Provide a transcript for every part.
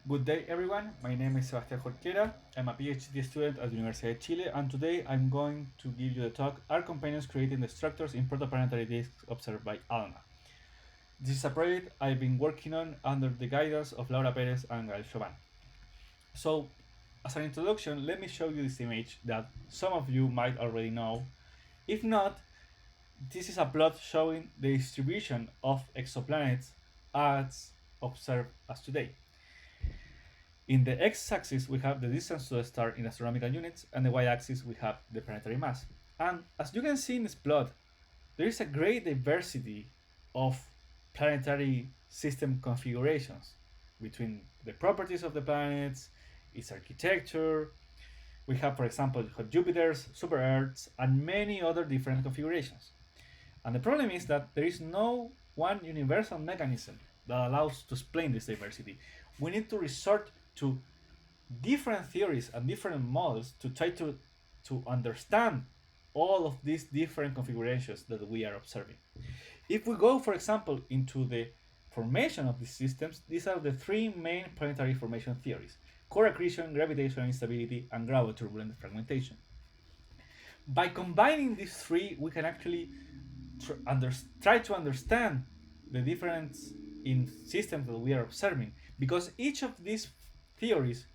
Good day, everyone. My name is Sebastián Jorquera. I'm a PhD student at the University of Chile, and today I'm going to give you the talk Are Companions Creating the Structures in Protoplanetary Disks Observed by ALMA? This is a project I've been working on under the guidance of Laura Perez and Gael Chauvin. So, as an introduction, let me show you this image that some of you might already know. If not, this is a plot showing the distribution of exoplanets as observed as today. In the x-axis, we have the distance to the star in astronomical units, and the y-axis, we have the planetary mass. And as you can see in this plot, there is a great diversity of planetary system configurations between the properties of the planets, its architecture. We have, for example, Jupiters, super Earths, and many other different configurations. And the problem is that there is no one universal mechanism that allows to explain this diversity. We need to resort to different theories and different models to try to understand all of these different configurations that we are observing. If we go, for example, into the formation of these systems, these are the three main planetary formation theories: core accretion, gravitational instability, and graviturbulent fragmentation. By combining these three, we can actually try to understand the difference in systems that we are observing, because each of these theories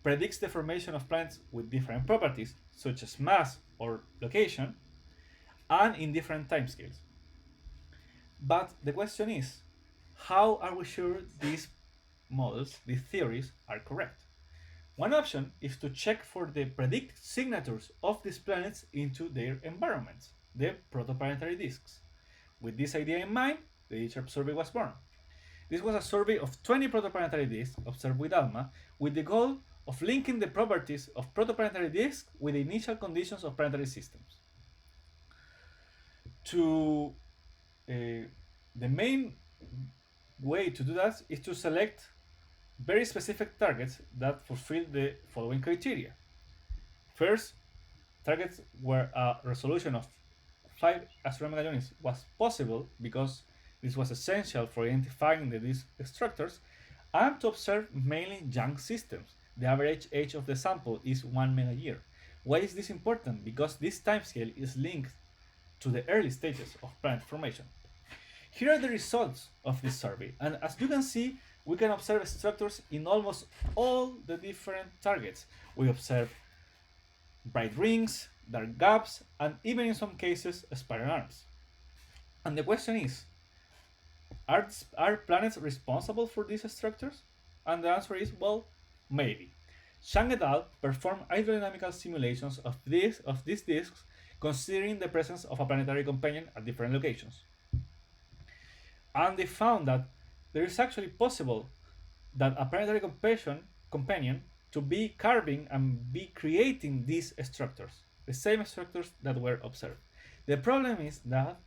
predicts the formation of planets with different properties, such as mass or location, and in different timescales. But the question is, how are we sure these models, these theories, are correct? One option is to check for the predicted signatures of these planets into their environments, the protoplanetary disks. With this idea in mind, the DCHARP survey was born. This was a survey of 20 protoplanetary disks observed with ALMA, with the goal of linking the properties of protoplanetary disks with the initial conditions of planetary systems. The main way to do that is to select very specific targets that fulfill the following criteria. First, targets where a resolution of 5 astronomical units was possible, because this was essential for identifying the disk structures, and to observe mainly young systems. The average age of the sample is 1 megayear. Why is this important? Because this timescale is linked to the early stages of planet formation. Here are the results of this survey, and as you can see, we can observe structures in almost all the different targets. We observe bright rings, dark gaps, and even in some cases, spiral arms. And the question is, are planets responsible for these structures? And the answer is, well, maybe. Chang et al. Performed hydrodynamical simulations of these disks, considering the presence of a planetary companion at different locations. And they found that there is actually possible that a planetary companion to be carving and be creating these structures, the same structures that were observed. The problem is that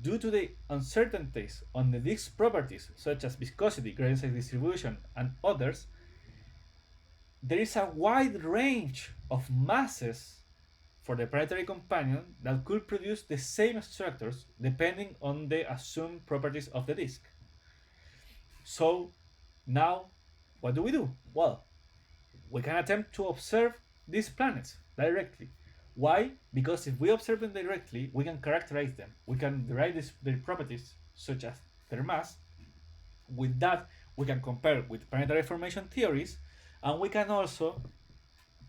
due to the uncertainties on the disk properties, such as viscosity, gradient size distribution, and others, there is a wide range of masses for the planetary companion that could produce the same structures depending on the assumed properties of the disk. So now, what do? Well, we can attempt to observe these planets directly. Why? Because if we observe them directly, we can characterize them. We can derive their properties, such as their mass. With that, we can compare with planetary formation theories, and we can also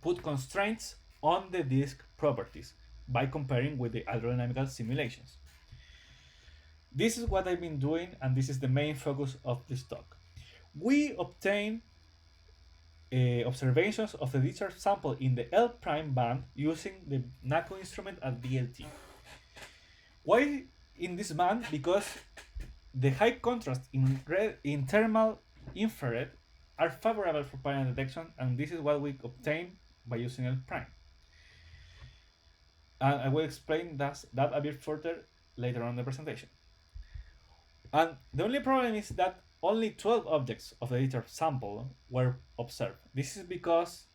put constraints on the disk properties by comparing with the hydrodynamical simulations. This is what I've been doing, and this is the main focus of this talk. We obtain observations of the discharge sample in the L prime band using the NACO instrument at BLT. Why in this band? Because the high contrast in thermal infrared are favorable for planet detection, and this is what we obtain by using L prime. And I will explain that a bit further later on in the presentation. And the only problem is that only 12 objects of the discharge sample were observed. This is because,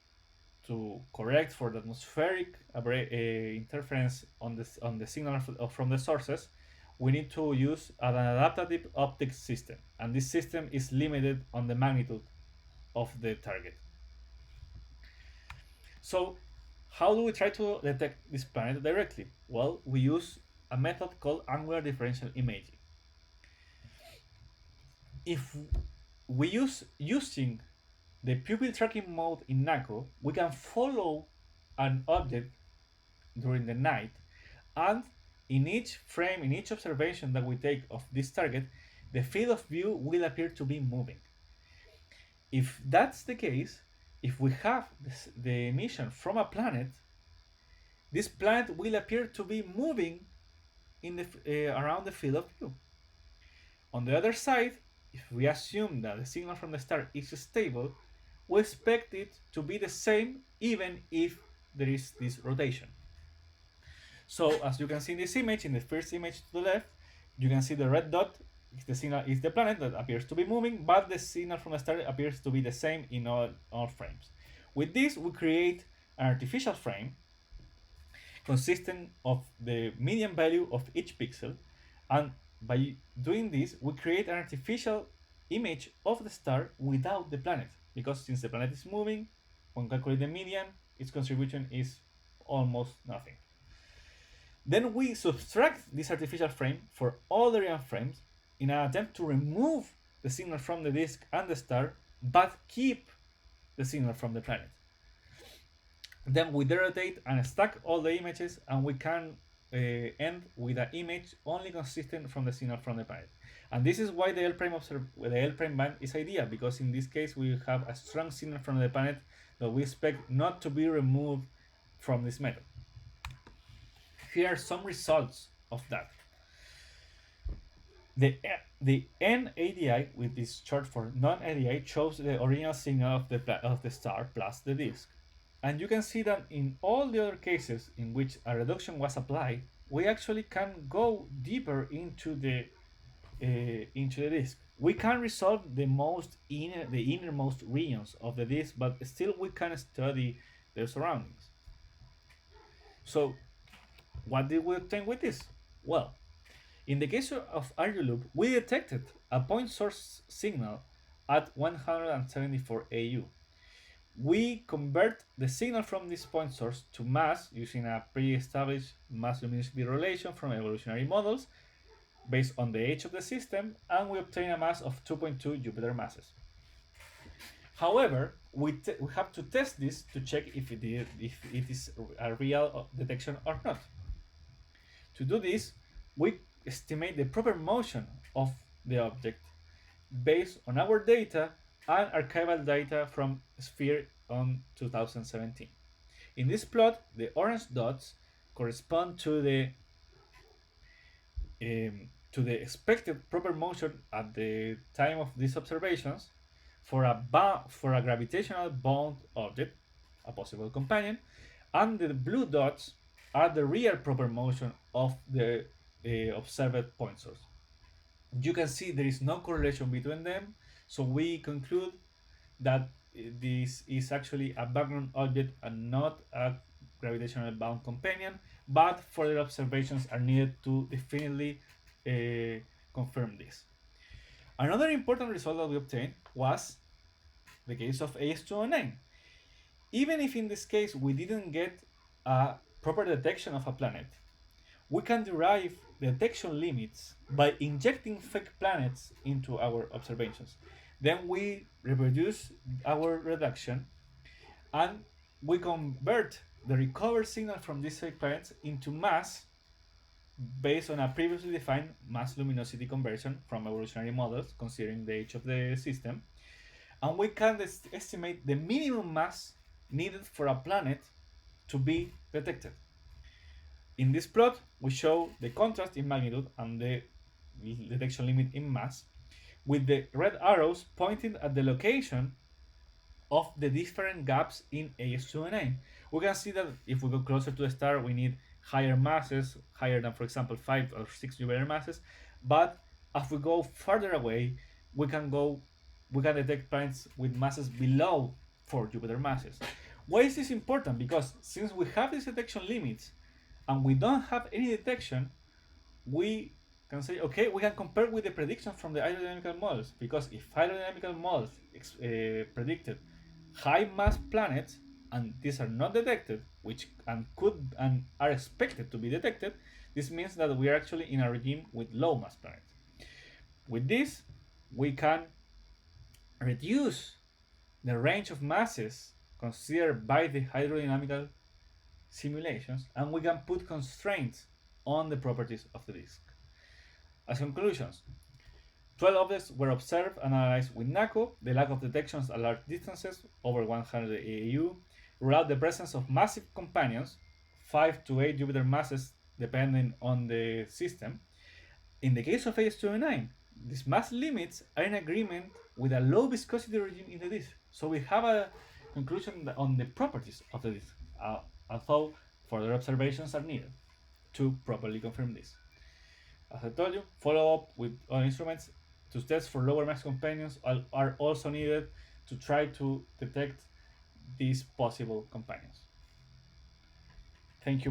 to correct for the atmospheric interference on the signal from the sources, we need to use an adaptive optics system, and this system is limited on the magnitude of the target. So how do we try to detect this planet directly? Well, we use a method called angular differential imaging. If we using the pupil tracking mode in NACO, we can follow an object during the night, and in each frame, in each observation that we take of this target, the field of view will appear to be moving. If that's the case, if we have the emission from a planet, this planet will appear to be moving in around the field of view. On the other side, if we assume that the signal from the star is stable, we expect it to be the same even if there is this rotation. So as you can see in this image, in the first image to the left, you can see the red dot. The signal is the planet that appears to be moving, but the signal from the star appears to be the same in all frames. With this, we create an artificial frame consisting of the median value of each pixel, and by doing this, we create an artificial image of the star without the planet, because since the planet is moving, when calculating the median, its contribution is almost nothing. Then we subtract this artificial frame for all the real frames in an attempt to remove the signal from the disk and the star, but keep the signal from the planet. Then we derotate and stack all the images, and we can end with an image only consistent from the signal from the planet. And this is why the L prime band is ideal, because in this case we have a strong signal from the planet that we expect not to be removed from this method. Here are some results of that. The NADI, which is short for non-ADI, shows the original signal of the star plus the disk. And you can see that in all the other cases in which a reduction was applied, we actually can go deeper into the disk. We can resolve the innermost regions of the disk, but still we can study their surroundings. So what did we obtain with this? Well, in the case of RU-loop, we detected a point source signal at 174 AU. We convert the signal from this point source to mass using a pre-established mass luminosity relation from evolutionary models based on the age of the system, and we obtain a mass of 2.2 Jupiter masses. However, we have to test this to check if it is a real detection or not. To do this, we estimate the proper motion of the object based on our data and archival data from Sphere on 2017. In this plot, the orange dots correspond to the expected proper motion at the time of these observations for a gravitational bound object, a possible companion, and the blue dots are the real proper motion of the observed point source. You can see there is no correlation between them, so we conclude that this is actually a background object and not a gravitational bound companion, but further observations are needed to definitely confirm this. Another important result that we obtained was the case of AS209. Even if in this case we didn't get a proper detection of a planet, we can derive the detection limits by injecting fake planets into our observations. Then we reproduce our reduction, and we convert the recovered signal from these fake planets into mass based on a previously defined mass luminosity conversion from evolutionary models considering the age of the system. And we can estimate the minimum mass needed for a planet to be detected. In this plot, we show the contrast in magnitude and the detection limit in mass, with the red arrows pointing at the location of the different gaps in AS209. We can see that if we go closer to the star, we need higher masses, higher than, for example, 5 or 6 Jupiter masses. But as we go further away, we can detect planets with masses below 4 Jupiter masses. Why is this important? Because since we have these detection limits and we don't have any detection, we can say, okay, we can compare with the predictions from the hydrodynamical models, because if hydrodynamical models predicted high mass planets and these are not detected, which and could and are expected to be detected, this means that we are actually in a regime with low mass planets. With this, we can reduce the range of masses considered by the hydrodynamical simulations, and we can put constraints on the properties of the disk. As conclusions, 12 objects were observed and analyzed with NACO. The lack of detections at large distances, over 100 AAU, rule out the presence of massive companions, 5 to 8 Jupiter masses depending on the system. In the case of AS209, these mass limits are in agreement with a low viscosity regime in the disk. So we have a conclusion on the properties of the disk, although further observations are needed to properly confirm this. As I told you, follow up with other instruments to test for lower mass companions are also needed to try to detect these possible companions. Thank you.